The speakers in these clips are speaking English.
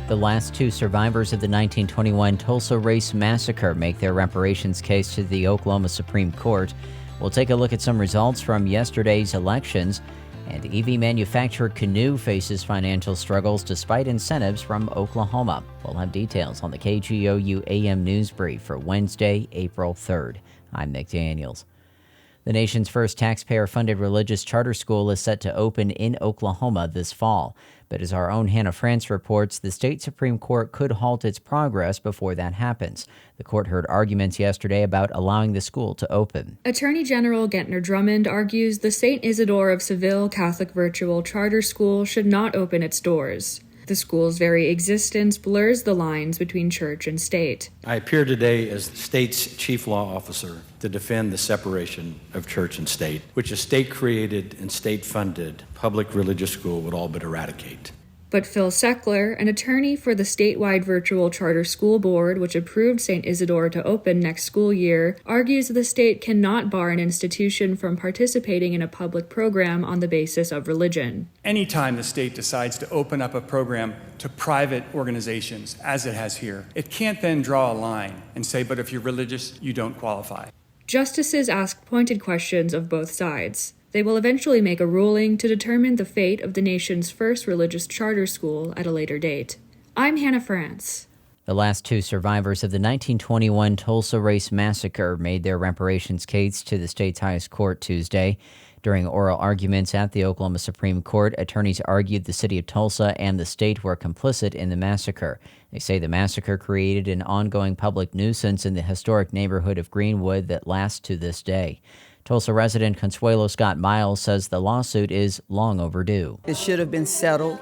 The last two survivors of the 1921 Tulsa Race Massacre make their reparations case to the Oklahoma Supreme Court. We'll take a look at some results from yesterday's elections. And EV manufacturer KGOU faces financial struggles despite incentives from Oklahoma. We'll have details on the KGOU AM News Brief for Wednesday, April 3rd. I'm Nick Daniels. The nation's first taxpayer-funded religious charter school is set to open in Oklahoma this fall. But as our own Hannah France reports, the state Supreme Court could halt its progress before that happens. The court heard arguments yesterday about allowing the school to open. Attorney General Gentner Drummond argues the St. Isidore of Seville Catholic Virtual Charter School should not open its doors. The school's very existence blurs the lines between church and state. I appear today as the state's chief law officer to defend the separation of church and state, which a state-created and state-funded public religious school would all but eradicate. But Phil Seckler, an attorney for the statewide virtual charter school board, which approved St. Isidore to open next school year, argues the state cannot bar an institution from participating in a public program on the basis of religion. Anytime the state decides to open up a program to private organizations, as it has here, it can't then draw a line and say, but if you're religious, you don't qualify. Justices ask pointed questions of both sides. They will eventually make a ruling to determine the fate of the nation's first religious charter school at a later date. I'm Hannah France. The last two survivors of the 1921 Tulsa Race Massacre made their reparations case to the state's highest court Tuesday. During oral arguments at the Oklahoma Supreme Court, attorneys argued the city of Tulsa and the state were complicit in the massacre. They say the massacre created an ongoing public nuisance in the historic neighborhood of Greenwood that lasts to this day. Tulsa resident Consuelo Scott Miles says the lawsuit is long overdue. It should have been settled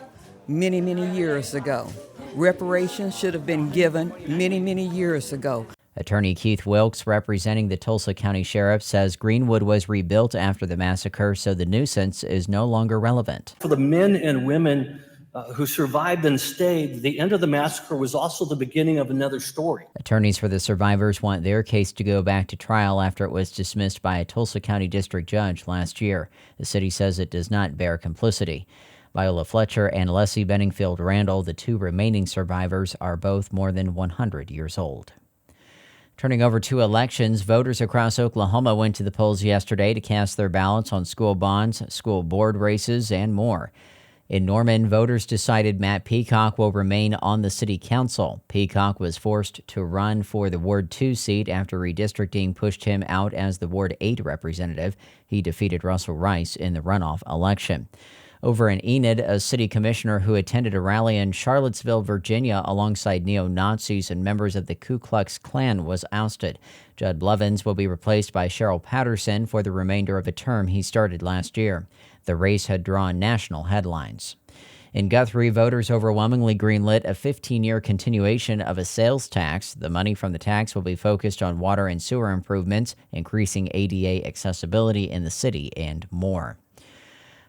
many years ago. Reparations should have been given many years ago. Attorney Keith Wilkes, representing the Tulsa County Sheriff, says Greenwood was rebuilt after the massacre, so the nuisance is no longer relevant. For the men and women who survived and stayed, the end of the massacre was also the beginning of another story. Attorneys for the survivors want their case to go back to trial after it was dismissed by a Tulsa County District Judge last year. The city says it does not bear complicity. Viola Fletcher and Leslie Benningfield Randall, the two remaining survivors, are both more than 100 years old. Turning over to elections, voters across Oklahoma went to the polls yesterday to cast their ballots on school bonds, school board races, and more. In Norman, voters decided Matt Peacock will remain on the city council. Peacock was forced to run for the Ward 2 seat after redistricting pushed him out as the Ward 8 representative. He defeated Russell Rice in the runoff election. Over in Enid, a city commissioner who attended a rally in Charlottesville, Virginia, alongside neo-Nazis and members of the Ku Klux Klan was ousted. Judd Blevins will be replaced by Cheryl Patterson for the remainder of a term he started last year. The race had drawn national headlines. In Guthrie, voters overwhelmingly greenlit a 15-year continuation of a sales tax. The money from the tax will be focused on water and sewer improvements, increasing ADA accessibility in the city, and more.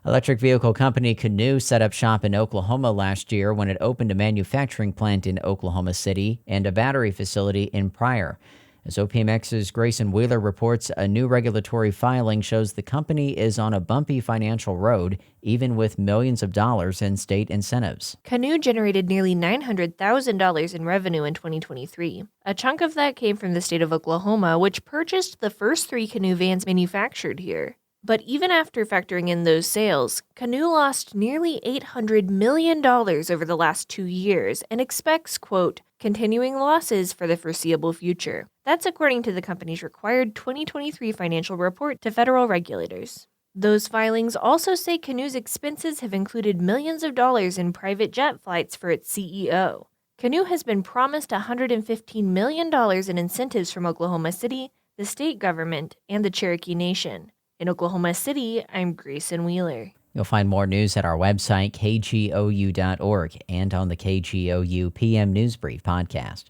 Electric vehicle company KGOU set up shop in Oklahoma last year when it opened a manufacturing plant in Oklahoma City and a battery facility in Pryor. As OPMX's Grayson Wheeler reports, a new regulatory filing shows the company is on a bumpy financial road, even with millions of dollars in state incentives. KGOU generated nearly $900,000 in revenue in 2023. A chunk of that came from the state of Oklahoma, which purchased the first 3 KGOU vans manufactured here. But even after factoring in those sales, KGOU lost nearly $800 million over the last 2 years and expects, quote, continuing losses for the foreseeable future. That's according to the company's required 2023 financial report to federal regulators. Those filings also say KGOU's expenses have included millions of dollars in private jet flights for its CEO. KGOU has been promised $115 million in incentives from Oklahoma City, the state government, and the Cherokee Nation. In Oklahoma City, I'm Grayson Wheeler. You'll find more news at our website, kgou.org, and on the KGOU PM News Brief podcast.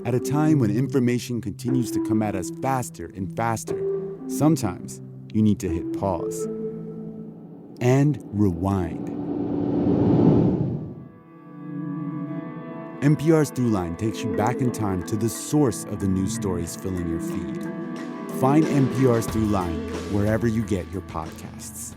At a time when information continues to come at us faster and faster, sometimes you need to hit pause and rewind. NPR's Throughline takes you back in time to the source of the news stories filling your feed. Find NPR's Throughline wherever you get your podcasts.